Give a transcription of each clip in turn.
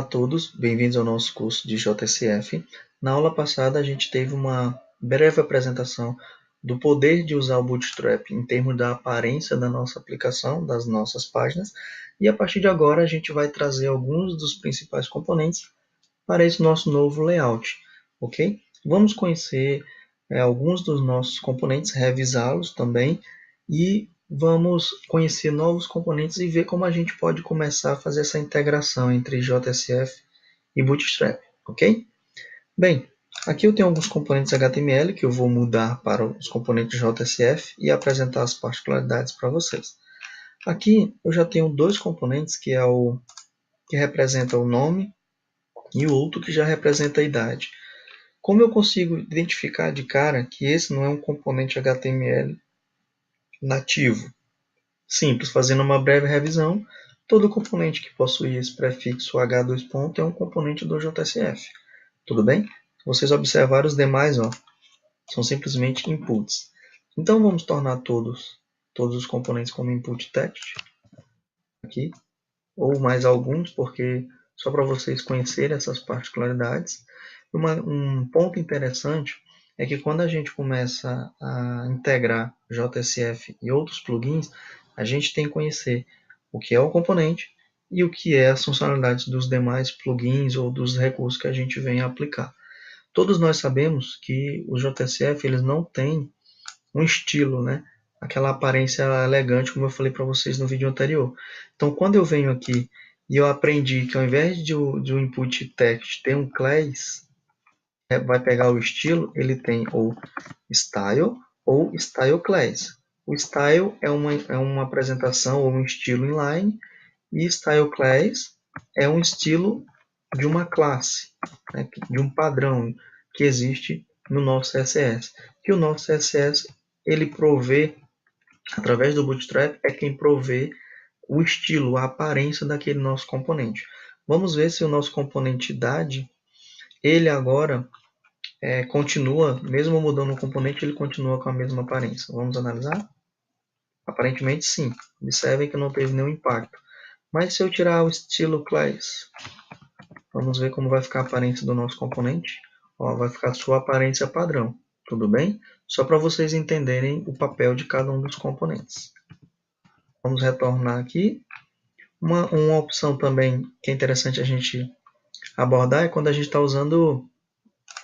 Olá a todos, bem-vindos ao nosso curso de JSF. Na aula passada a gente teve uma breve apresentação do poder de usar o Bootstrap em termos da aparência da nossa aplicação, das nossas páginas, e a partir de agora a gente vai trazer alguns dos principais componentes para esse nosso novo layout, ok? Vamos conhecer alguns dos nossos componentes, revisá-los também e vamos conhecer novos componentes e ver como a gente pode começar a fazer essa integração entre JSF e Bootstrap, ok? Bem, aqui eu tenho alguns componentes HTML que eu vou mudar para os componentes JSF e apresentar as particularidades para vocês. Aqui eu já tenho dois componentes, que é o que representa o nome e o outro que já representa a idade. Como eu consigo identificar de cara que esse não é um componente HTML nativo? Simples, fazendo uma breve revisão, todo componente que possui esse prefixo H2 é um componente do JSF. Tudo bem? Se vocês observarem os demais, são simplesmente inputs. Então vamos tornar todos os componentes como input text aqui, ou mais alguns, porque só para vocês conhecerem essas particularidades. Um ponto interessante é que quando a gente começa a integrar JSF e outros plugins, a gente tem que conhecer o que é o componente e o que é as funcionalidades dos demais plugins ou dos recursos que a gente vem a aplicar. Todos nós sabemos que os JSF eles não têm um estilo, né? Aquela aparência elegante, como eu falei para vocês no vídeo anterior. Então, quando eu venho aqui e eu aprendi que ao invés de um input text ter um class, vai pegar o estilo, ele tem ou style ou style class. O style é uma apresentação ou um estilo inline, e style class é um estilo de uma classe, né, de um padrão que existe no nosso CSS. E o nosso CSS, ele provê, através do Bootstrap, é quem provê o estilo, a aparência daquele nosso componente. Vamos ver se o nosso componente idade, ele agora continua, mesmo mudando o componente, ele continua com a mesma aparência. Vamos analisar? Aparentemente sim. Observem que não teve nenhum impacto. Mas se eu tirar o estilo class, vamos ver como vai ficar a aparência do nosso componente. Vai ficar a sua aparência padrão. Tudo bem? Só para vocês entenderem o papel de cada um dos componentes. Vamos retornar aqui. Uma opção também que é interessante a gente abordar é quando a gente está usando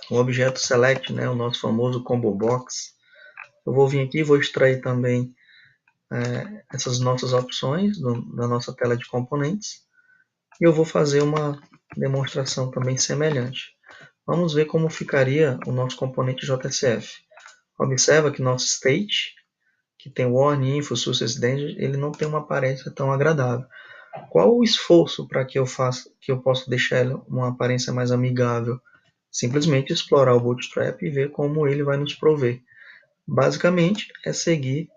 o objeto select, né, o nosso famoso combo box. Eu vou vir aqui e vou extrair também essas nossas opções da nossa tela de componentes. E eu vou fazer uma demonstração também semelhante. Vamos ver como ficaria o nosso componente JSF. Observa que nosso state, que tem warning, info, success, danger, ele não tem uma aparência tão agradável. Qual o esforço para que eu possa deixar ele uma aparência mais amigável? Simplesmente explorar o Bootstrap e ver como ele vai nos prover. Basicamente, é seguir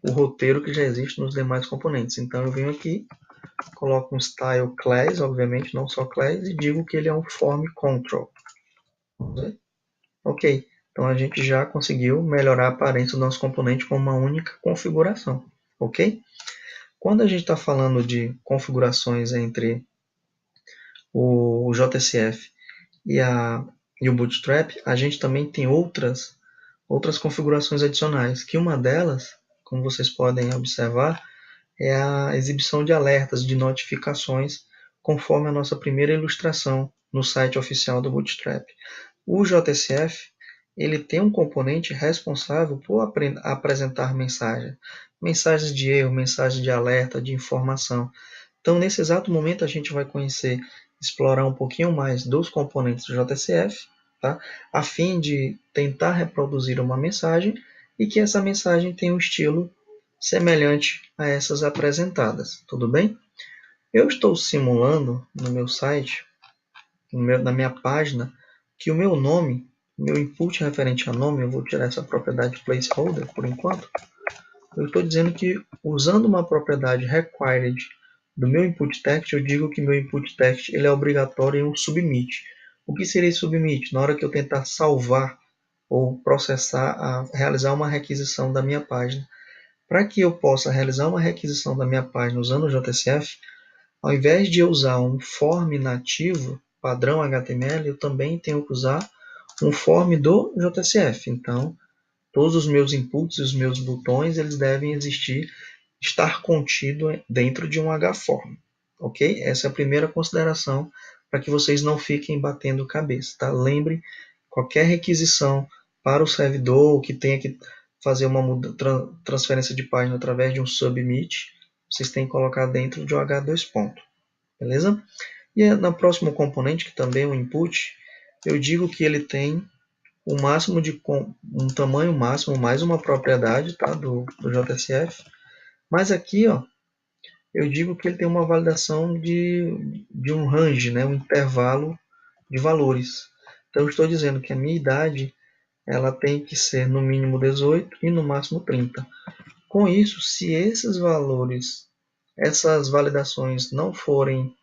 o roteiro que já existe nos demais componentes. Então, eu venho aqui, coloco um style class, obviamente, não só class, e digo que ele é um form control. Vamos ver? Ok, então a gente já conseguiu melhorar a aparência do nosso componente com uma única configuração. Ok? Quando a gente está falando de configurações entre o JSF e o Bootstrap, a gente também tem outras configurações adicionais, que uma delas, como vocês podem observar, é a exibição de alertas, de notificações, conforme a nossa primeira ilustração no site oficial do Bootstrap. O JSF ele tem um componente responsável por apresentar mensagens de erro, mensagens de alerta, de informação. Então, nesse exato momento, a gente vai explorar um pouquinho mais dos componentes do JSF, tá? A fim de tentar reproduzir uma mensagem e que essa mensagem tenha um estilo semelhante a essas apresentadas. Tudo bem? Eu estou simulando no meu site, na minha página, que o meu nome, meu input referente a nome, eu vou tirar essa propriedade placeholder por enquanto. Eu estou dizendo que usando uma propriedade required do meu input text, eu digo que meu input text ele é obrigatório em um submit. O que seria esse submit? Na hora que eu tentar salvar ou processar, realizar uma requisição da minha página. Para que eu possa realizar uma requisição da minha página usando o JSF, Ao invés de eu usar um form nativo, padrão HTML, eu também tenho que usar um form do JSF. Então, todos os meus inputs e os meus botões, eles devem estar contido dentro de um HForm. Ok? Essa é a primeira consideração para que vocês não fiquem batendo cabeça. Tá? Lembre, qualquer requisição para o servidor que tenha que fazer uma transferência de página através de um submit, vocês têm que colocar dentro de um H2 ponto. Beleza? E no próximo componente, que também é um input, eu digo que ele tem o máximo de um tamanho máximo mais uma propriedade, tá, do JSF. Mas aqui, ó, eu digo que ele tem uma validação de um range, né, um intervalo de valores. Então eu estou dizendo que a minha idade ela tem que ser no mínimo 18 e no máximo 30. Com isso, se esses valores, essas validações não forem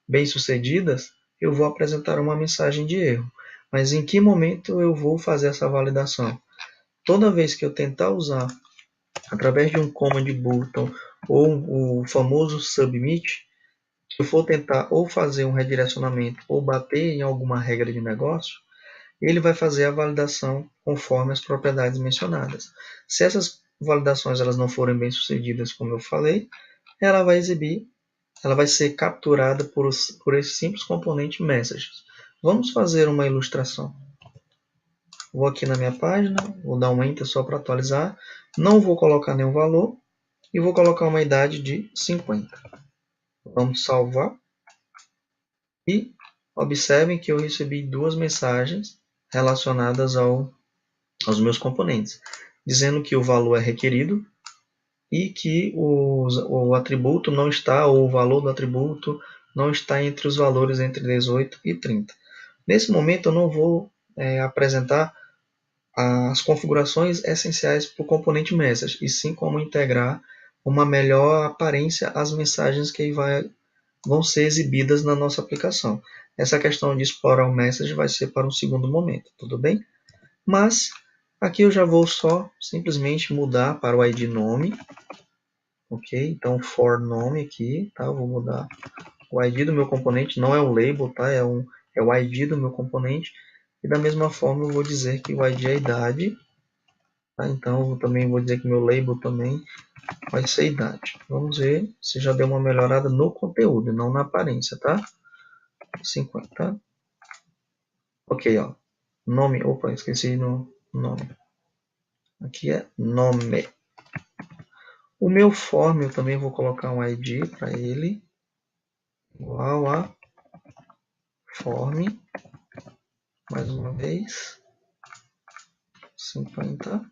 bem-sucedidas, eu vou apresentar uma mensagem de erro. Mas em que momento eu vou fazer essa validação? Toda vez que eu tentar usar, através de um command button ou o famoso submit, se eu for tentar ou fazer um redirecionamento ou bater em alguma regra de negócio, ele vai fazer a validação conforme as propriedades mencionadas. Se essas validações elas não forem bem-sucedidas, como eu falei, ela vai ser capturada por esse simples componente messages. Vamos fazer uma ilustração. Vou aqui na minha página, vou dar um enter só para atualizar. Não vou colocar nenhum valor e vou colocar uma idade de 50. Vamos salvar. E observem que eu recebi duas mensagens relacionadas aos meus componentes, dizendo que o valor é requerido e que o atributo não está, ou o valor do atributo não está entre os valores entre 18 e 30. Nesse momento eu não vou apresentar as configurações essenciais para o componente message, e sim como integrar uma melhor aparência às mensagens que vão ser exibidas na nossa aplicação. Essa questão de explorar o message vai ser para um segundo momento, tudo bem? Mas aqui eu já vou só simplesmente mudar para o ID nome, ok? Então for nome aqui, tá? Eu vou mudar o ID do meu componente, não é o label, tá? É o ID do meu componente. E da mesma forma eu vou dizer que o ID é a idade, tá? Então eu também vou dizer que meu label também vai ser idade. Vamos ver se já deu uma melhorada no conteúdo, não na aparência, tá? 50. Ok, ó. Nome, opa, esqueci no nome. Aqui é nome. O meu form eu também vou colocar um ID para ele, igual a form, mais uma vez, 50.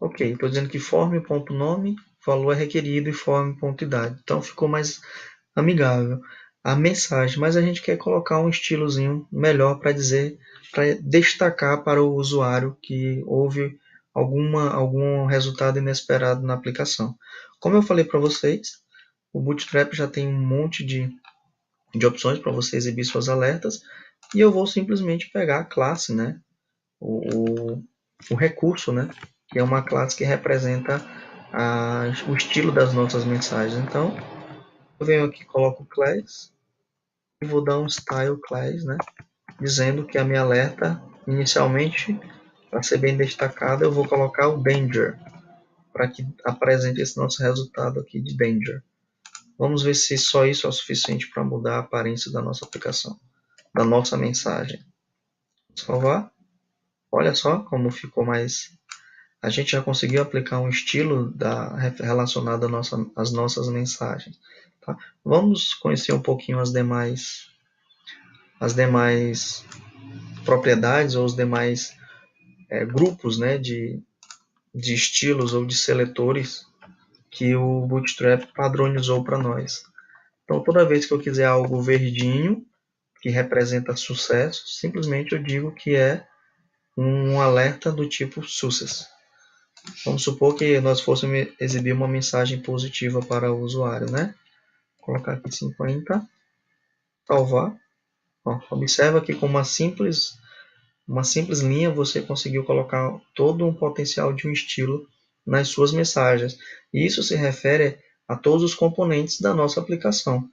Ok, estou dizendo que form.nome, valor é requerido e form.idade. Então ficou mais amigável a mensagem, mas a gente quer colocar um estilozinho melhor para dizer, para destacar para o usuário que houve algum resultado inesperado na aplicação. Como eu falei para vocês, o Bootstrap já tem um monte de opções para você exibir suas alertas, e eu vou simplesmente pegar a classe, né? o recurso, né? Que é uma classe que representa o estilo das nossas mensagens. Então, eu venho aqui, coloco class e vou dar um style class, né? Dizendo que a minha alerta, inicialmente, para ser bem destacada, eu vou colocar o danger, para que apresente esse nosso resultado aqui de danger. Vamos ver se só isso é o suficiente para mudar a aparência da nossa aplicação, da nossa mensagem. Salvar. Olha só como ficou mais. A gente já conseguiu aplicar um estilo relacionado às nossas mensagens. Tá? Vamos conhecer um pouquinho as demais propriedades ou os demais grupos, né, de estilos ou de seletores que o Bootstrap padronizou para nós. Então, toda vez que eu quiser algo verdinho, que representa sucesso, simplesmente eu digo que é um alerta do tipo success. Vamos supor que nós fôssemos exibir uma mensagem positiva para o usuário, né? Vou colocar aqui 50, salvar. Ó, observa que com uma simples linha você conseguiu colocar todo um potencial de um estilo nas suas mensagens. E isso se refere a todos os componentes da nossa aplicação.